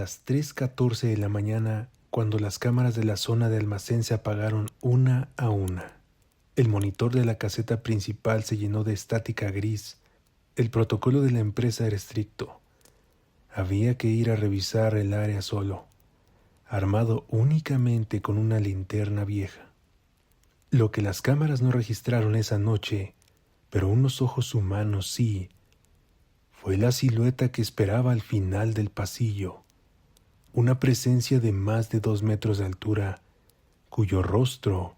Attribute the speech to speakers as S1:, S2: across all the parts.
S1: las 3:14 de la mañana cuando las cámaras de la zona de almacén se apagaron una a una. El monitor de la caseta principal se llenó de estática gris. El protocolo de la empresa era estricto. Había que ir a revisar el área solo, armado únicamente con una linterna vieja. Lo que las cámaras no registraron esa noche, pero unos ojos humanos sí, fue la silueta que esperaba al final del pasillo. Una presencia de más de 2 metros de altura, cuyo rostro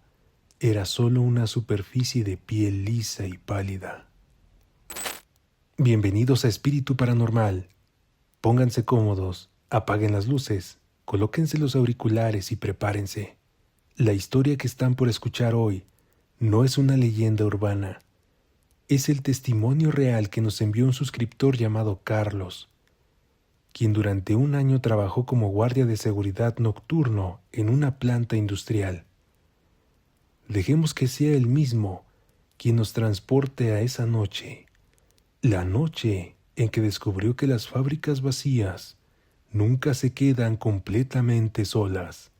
S1: era solo una superficie de piel lisa y pálida. Bienvenidos a Espíritu Paranormal. Pónganse cómodos, apaguen las luces, colóquense los auriculares y prepárense. La historia que están por escuchar hoy no es una leyenda urbana. Es el testimonio real que nos envió un suscriptor llamado Carlos, quien durante un año trabajó como guardia de seguridad nocturno en una planta industrial. Dejemos que sea él mismo quien nos transporte a esa noche, la noche en que descubrió que las fábricas vacías nunca se quedan completamente solas.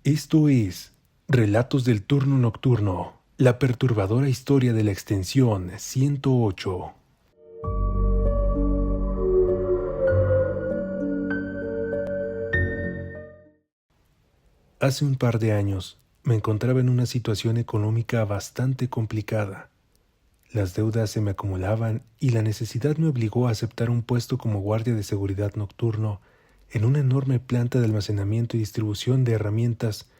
S1: Esto es Relatos del Turno Nocturno, la perturbadora historia de la extensión 108. Hace un par de años me encontraba en una situación económica bastante complicada. Las deudas se me acumulaban y la necesidad me obligó a aceptar un puesto como guardia de seguridad nocturno en una enorme planta de almacenamiento y distribución de herramientas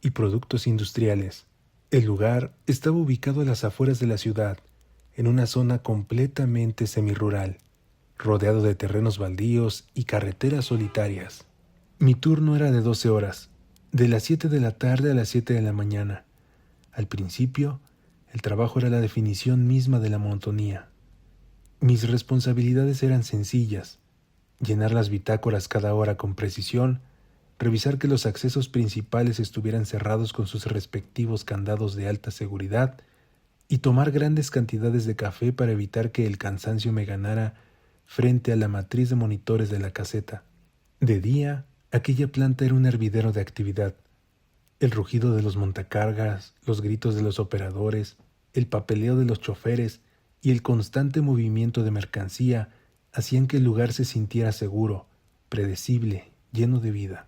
S1: y productos industriales. El lugar estaba ubicado a las afueras de la ciudad, en una zona completamente semirural, rodeado de terrenos baldíos y carreteras solitarias. Mi turno era de 12 horas, de las 7 de la tarde a las 7 de la mañana. Al principio, el trabajo era la definición misma de la monotonía. Mis responsabilidades eran sencillas: llenar las bitácoras cada hora con precisión, revisar que los accesos principales estuvieran cerrados con sus respectivos candados de alta seguridad y tomar grandes cantidades de café para evitar que el cansancio me ganara frente a la matriz de monitores de la caseta. De día, aquella planta era un hervidero de actividad. El rugido de los montacargas, los gritos de los operadores, el papeleo de los choferes y el constante movimiento de mercancía hacían que el lugar se sintiera seguro, predecible, lleno de vida.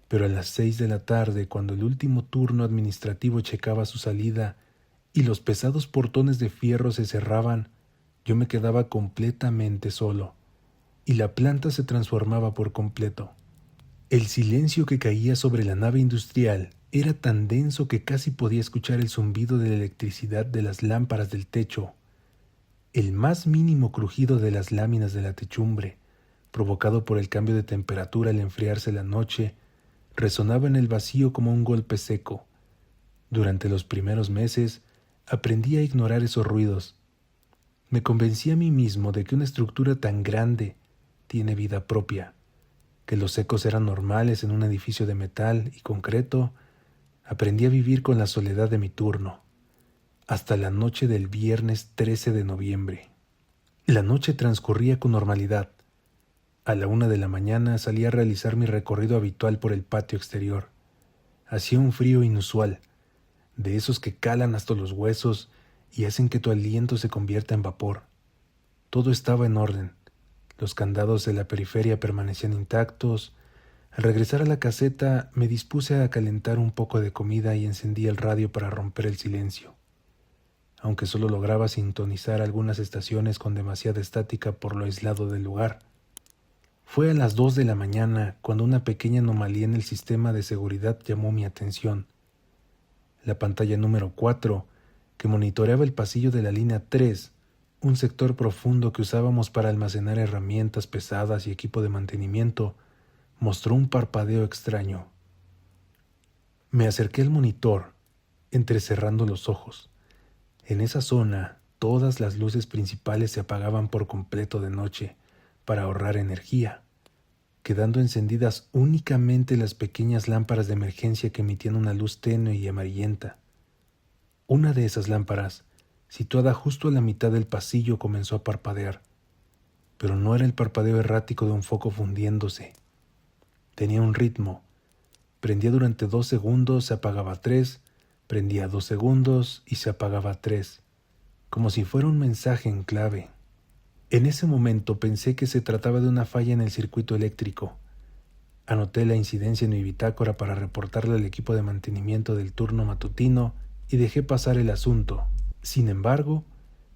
S1: Pero a las 6 de la tarde, cuando el último turno administrativo checaba su salida y los pesados portones de fierro se cerraban, yo me quedaba completamente solo, y la planta se transformaba por completo. El silencio que caía sobre la nave industrial era tan denso que casi podía escuchar el zumbido de la electricidad de las lámparas del techo, el más mínimo crujido de las láminas de la techumbre, provocado por el cambio de temperatura al enfriarse la noche, resonaba en el vacío como un golpe seco. Durante los primeros meses aprendí a ignorar esos ruidos. Me convencí a mí mismo de que una estructura tan grande tiene vida propia, que los ecos eran normales en un edificio de metal y concreto. Aprendí a vivir con la soledad de mi turno, hasta la noche del viernes 13 de noviembre. La noche transcurría con normalidad. A la 1 de la mañana salí a realizar mi recorrido habitual por el patio exterior. Hacía un frío inusual, de esos que calan hasta los huesos y hacen que tu aliento se convierta en vapor. Todo estaba en orden. Los candados de la periferia permanecían intactos. Al regresar a la caseta me dispuse a calentar un poco de comida y encendí el radio para romper el silencio. Aunque solo lograba sintonizar algunas estaciones con demasiada estática por lo aislado del lugar. Fue a las 2 de la mañana cuando una pequeña anomalía en el sistema de seguridad llamó mi atención. La pantalla número 4, que monitoreaba el pasillo de la línea 3, un sector profundo que usábamos para almacenar herramientas pesadas y equipo de mantenimiento, mostró un parpadeo extraño. Me acerqué al monitor, entrecerrando los ojos. En esa zona, todas las luces principales se apagaban por completo de noche para ahorrar energía, quedando encendidas únicamente las pequeñas lámparas de emergencia que emitían una luz tenue y amarillenta. Una de esas lámparas, situada justo a la mitad del pasillo, comenzó a parpadear, pero no era el parpadeo errático de un foco fundiéndose. Tenía un ritmo. Prendía durante 2 segundos, se apagaba 3, prendía 2 segundos y se apagaba 3, como si fuera un mensaje en clave. En ese momento pensé que se trataba de una falla en el circuito eléctrico. Anoté la incidencia en mi bitácora para reportarle al equipo de mantenimiento del turno matutino y dejé pasar el asunto. Sin embargo,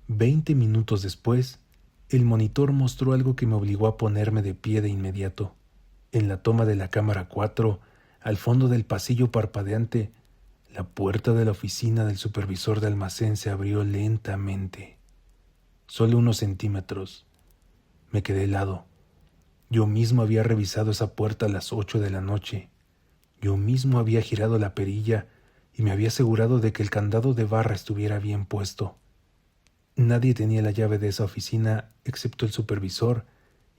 S1: 20 minutos después, el monitor mostró algo que me obligó a ponerme de pie de inmediato. En la toma de la cámara 4, al fondo del pasillo parpadeante, la puerta de la oficina del supervisor de almacén se abrió lentamente. Solo unos centímetros. Me quedé helado. Yo mismo había revisado esa puerta a las 8 de la noche. Yo mismo había girado la perilla y me había asegurado de que el candado de barra estuviera bien puesto. Nadie tenía la llave de esa oficina excepto el supervisor,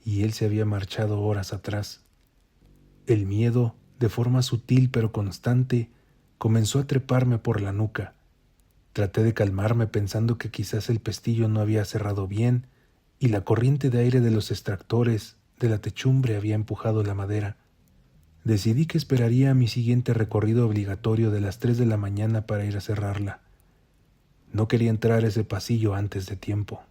S1: y él se había marchado horas atrás. El miedo, de forma sutil pero constante, comenzó a treparme por la nuca. Traté de calmarme pensando que quizás el pestillo no había cerrado bien y la corriente de aire de los extractores de la techumbre había empujado la madera. Decidí que esperaría mi siguiente recorrido obligatorio de las 3 de la mañana para ir a cerrarla. No quería entrar a ese pasillo antes de tiempo.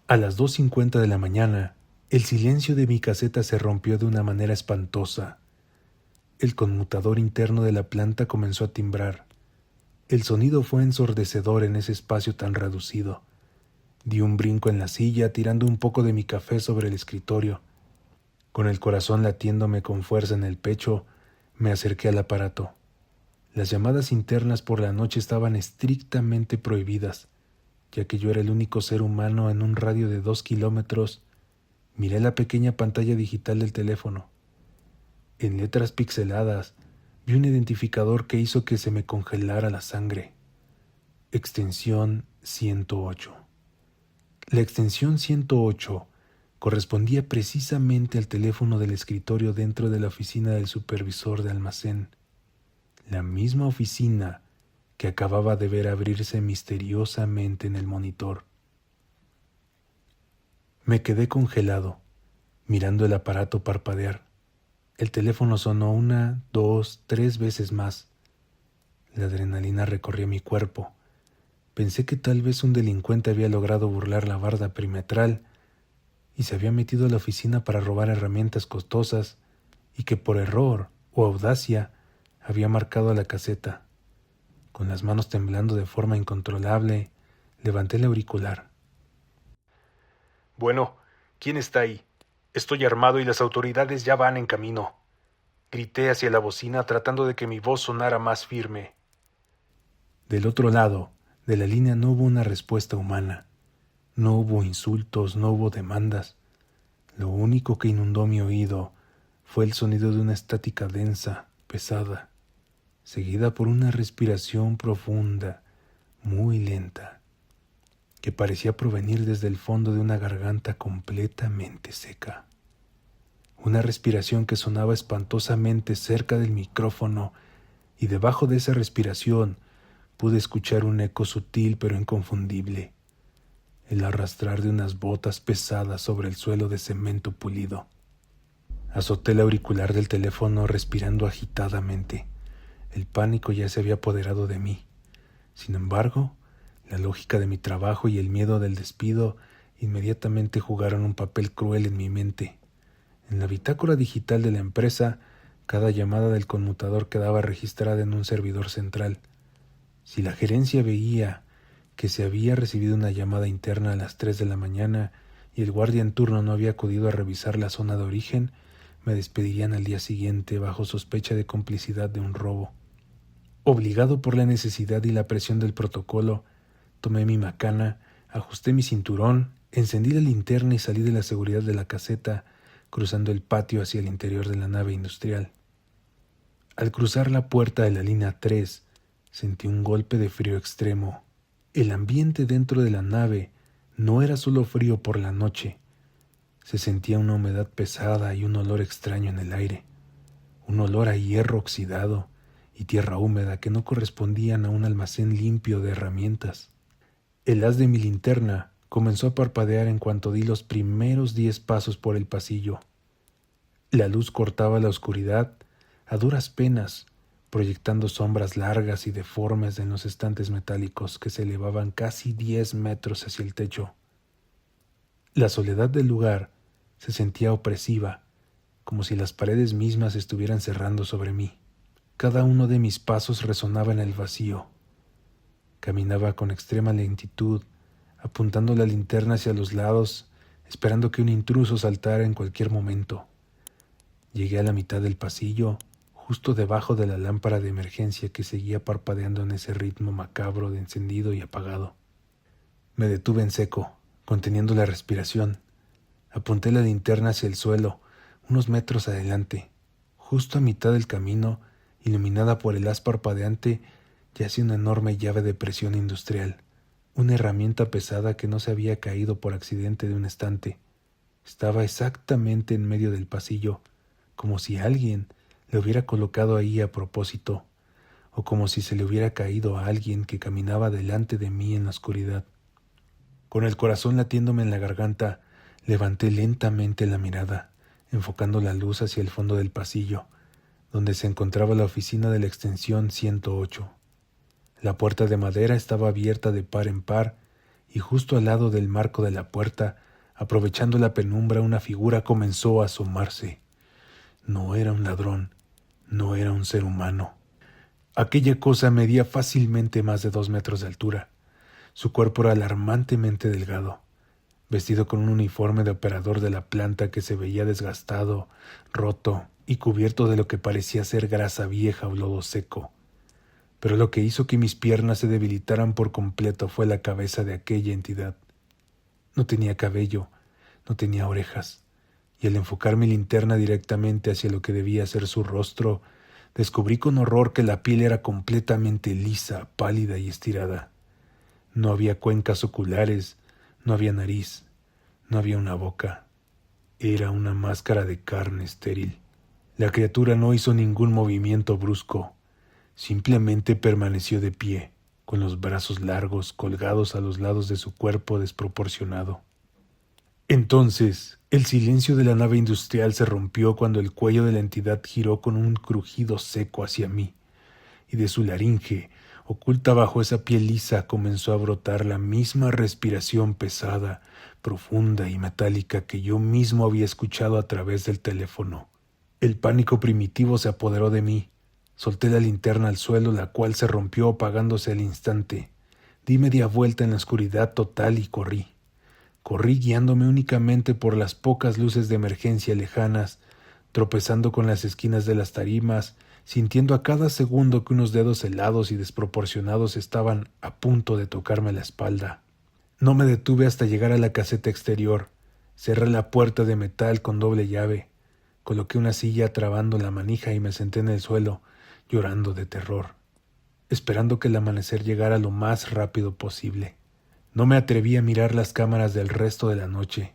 S1: A las 2:50 de la mañana, el silencio de mi caseta se rompió de una manera espantosa. El conmutador interno de la planta comenzó a timbrar. El sonido fue ensordecedor en ese espacio tan reducido. Di un brinco en la silla, tirando un poco de mi café sobre el escritorio. Con el corazón latiéndome con fuerza en el pecho, me acerqué al aparato. Las llamadas internas por la noche estaban estrictamente prohibidas, ya que yo era el único ser humano en un radio de 2 kilómetros. Miré la pequeña pantalla digital del teléfono. En letras pixeladas, vi un identificador que hizo que se me congelara la sangre. Extensión 108. La extensión 108 correspondía precisamente al teléfono del escritorio dentro de la oficina del supervisor de almacén. La misma oficina que acababa de ver abrirse misteriosamente en el monitor. Me quedé congelado, mirando el aparato parpadear. El teléfono sonó 1, 2, 3 veces más. La adrenalina recorría mi cuerpo. Pensé que tal vez un delincuente había logrado burlar la barda perimetral y se había metido a la oficina para robar herramientas costosas y que por error o audacia había marcado a la caseta. Con las manos temblando de forma incontrolable, levanté el auricular.
S2: Bueno, ¿quién está ahí? Estoy armado y las autoridades ya van en camino. Grité hacia la bocina tratando de que mi voz sonara más firme.
S1: Del otro lado de la línea no hubo una respuesta humana. No hubo insultos, no hubo demandas. Lo único que inundó mi oído fue el sonido de una estática densa, pesada, seguida por una respiración profunda, muy lenta, que parecía provenir desde el fondo de una garganta completamente seca. Una respiración que sonaba espantosamente cerca del micrófono, y debajo de esa respiración pude escuchar un eco sutil pero inconfundible, el arrastrar de unas botas pesadas sobre el suelo de cemento pulido. Azoté el auricular del teléfono respirando agitadamente. El pánico ya se había apoderado de mí. Sin embargo, la lógica de mi trabajo y el miedo del despido inmediatamente jugaron un papel cruel en mi mente. En la bitácora digital de la empresa, cada llamada del conmutador quedaba registrada en un servidor central. Si la gerencia veía que se había recibido una llamada interna a las 3 de la mañana y el guardia en turno no había acudido a revisar la zona de origen, me despedirían al día siguiente bajo sospecha de complicidad de un robo. Obligado por la necesidad y la presión del protocolo, tomé mi macana, ajusté mi cinturón, encendí la linterna y salí de la seguridad de la caseta, cruzando el patio hacia el interior de la nave industrial. Al cruzar la puerta de la línea 3, sentí un golpe de frío extremo. El ambiente dentro de la nave no era solo frío por la noche. Se sentía una humedad pesada y un olor extraño en el aire. Un olor a hierro oxidado y tierra húmeda que no correspondían a un almacén limpio de herramientas. El haz de mi linterna comenzó a parpadear en cuanto di los primeros 10 pasos por el pasillo. La luz cortaba la oscuridad a duras penas, proyectando sombras largas y deformes en los estantes metálicos que se elevaban casi 10 metros hacia el techo. La soledad del lugar se sentía opresiva, como si las paredes mismas estuvieran cerrando sobre mí. Cada uno de mis pasos resonaba en el vacío. Caminaba con extrema lentitud, apuntando la linterna hacia los lados, esperando que un intruso saltara en cualquier momento. Llegué a la mitad del pasillo, justo debajo de la lámpara de emergencia que seguía parpadeando en ese ritmo macabro de encendido y apagado. Me detuve en seco, conteniendo la respiración. Apunté la linterna hacia el suelo, unos metros adelante. Justo a mitad del camino, iluminada por el haz parpadeante, yacía una enorme llave de presión industrial, una herramienta pesada que no se había caído por accidente de un estante. Estaba exactamente en medio del pasillo, como si alguien le hubiera colocado ahí a propósito, o como si se le hubiera caído a alguien que caminaba delante de mí en la oscuridad. Con el corazón latiéndome en la garganta, levanté lentamente la mirada, enfocando la luz hacia el fondo del pasillo, donde se encontraba la oficina de la extensión 108. La puerta de madera estaba abierta de par en par, y justo al lado del marco de la puerta, aprovechando la penumbra, una figura comenzó a asomarse. No era un ladrón, no era un ser humano. Aquella cosa medía fácilmente más de 2 metros de altura. Su cuerpo era alarmantemente delgado, vestido con un uniforme de operador de la planta que se veía desgastado, roto y cubierto de lo que parecía ser grasa vieja o lodo seco. Pero lo que hizo que mis piernas se debilitaran por completo fue la cabeza de aquella entidad. No tenía cabello, no tenía orejas, y al enfocar mi linterna directamente hacia lo que debía ser su rostro, descubrí con horror que la piel era completamente lisa, pálida y estirada. No había cuencas oculares, no había nariz, no había una boca. Era una máscara de carne estéril. La criatura no hizo ningún movimiento brusco. Simplemente permaneció de pie, con los brazos largos colgados a los lados de su cuerpo desproporcionado. Entonces, el silencio de la nave industrial se rompió cuando el cuello de la entidad giró con un crujido seco hacia mí, y de su laringe, oculta bajo esa piel lisa, comenzó a brotar la misma respiración pesada, profunda y metálica que yo mismo había escuchado a través del teléfono. El pánico primitivo se apoderó de mí. Solté la linterna al suelo, la cual se rompió apagándose al instante. Di media vuelta en la oscuridad total y corrí. Corrí guiándome únicamente por las pocas luces de emergencia lejanas, tropezando con las esquinas de las tarimas, sintiendo a cada segundo que unos dedos helados y desproporcionados estaban a punto de tocarme la espalda. No me detuve hasta llegar a la caseta exterior. Cerré la puerta de metal con doble llave. Coloqué una silla trabando la manija y me senté en el suelo, llorando de terror, esperando que el amanecer llegara lo más rápido posible. No me atreví a mirar las cámaras del resto de la noche.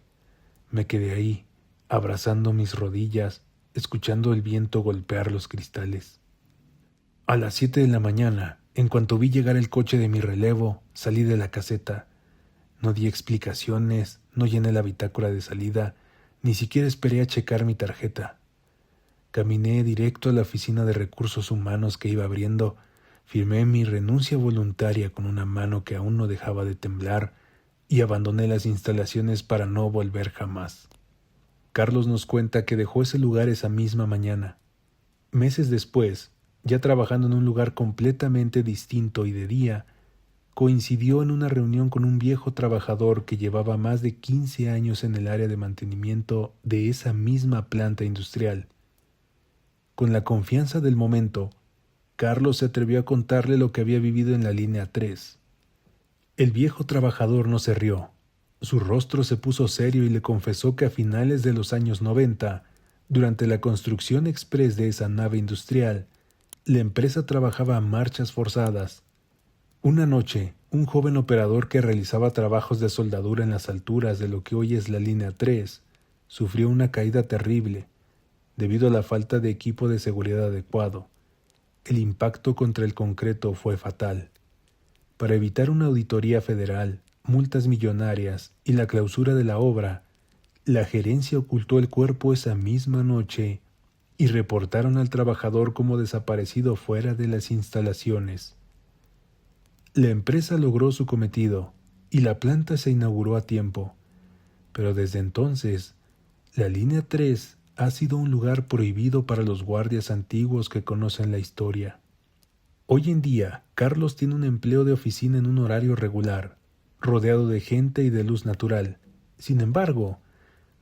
S1: Me quedé ahí, abrazando mis rodillas, escuchando el viento golpear los cristales. A las 7 de la mañana, en cuanto vi llegar el coche de mi relevo, salí de la caseta. No di explicaciones, no llené la bitácora de salida, ni siquiera esperé a checar mi tarjeta. Caminé directo a la oficina de recursos humanos que iba abriendo, firmé mi renuncia voluntaria con una mano que aún no dejaba de temblar y abandoné las instalaciones para no volver jamás. Carlos nos cuenta que dejó ese lugar esa misma mañana. Meses después, ya trabajando en un lugar completamente distinto y de día, coincidió en una reunión con un viejo trabajador que llevaba más de 15 años en el área de mantenimiento de esa misma planta industrial. Con la confianza del momento, Carlos se atrevió a contarle lo que había vivido en la línea 3. El viejo trabajador no se rió. Su rostro se puso serio y le confesó que a finales de los años 90, durante la construcción express de esa nave industrial, la empresa trabajaba a marchas forzadas. Una noche, un joven operador que realizaba trabajos de soldadura en las alturas de lo que hoy es la línea 3, sufrió una caída terrible, debido a la falta de equipo de seguridad adecuado. El impacto contra el concreto fue fatal. Para evitar una auditoría federal, multas millonarias y la clausura de la obra, La gerencia ocultó el cuerpo esa misma noche y reportaron al trabajador como desaparecido fuera de las instalaciones. La empresa logró su cometido y la planta se inauguró a tiempo, pero desde entonces, la línea 3 ha sido un lugar prohibido para los guardias antiguos que conocen la historia. Hoy en día, Carlos tiene un empleo de oficina en un horario regular, rodeado de gente y de luz natural. Sin embargo,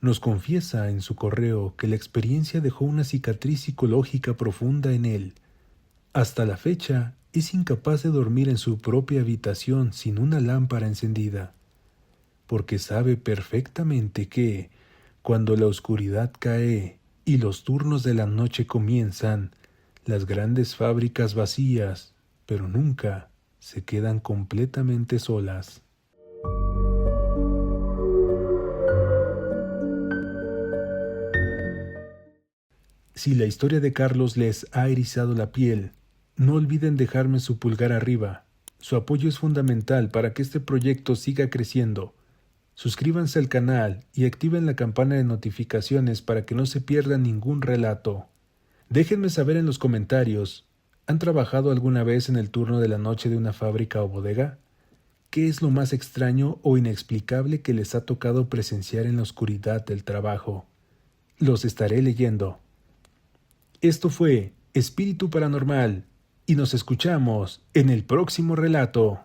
S1: nos confiesa en su correo que la experiencia dejó una cicatriz psicológica profunda en él. Hasta la fecha, es incapaz de dormir en su propia habitación sin una lámpara encendida, porque sabe perfectamente que, cuando la oscuridad cae y los turnos de la noche comienzan, las grandes fábricas vacías, pero nunca, se quedan completamente solas. Si la historia de Carlos les ha erizado la piel, no olviden dejarme su pulgar arriba. Su apoyo es fundamental para que este proyecto siga creciendo. Suscríbanse al canal y activen la campana de notificaciones para que no se pierda ningún relato. Déjenme saber en los comentarios, ¿han trabajado alguna vez en el turno de la noche de una fábrica o bodega? ¿Qué es lo más extraño o inexplicable que les ha tocado presenciar en la oscuridad del trabajo? Los estaré leyendo. Esto fue Espíritu Paranormal y nos escuchamos en el próximo relato.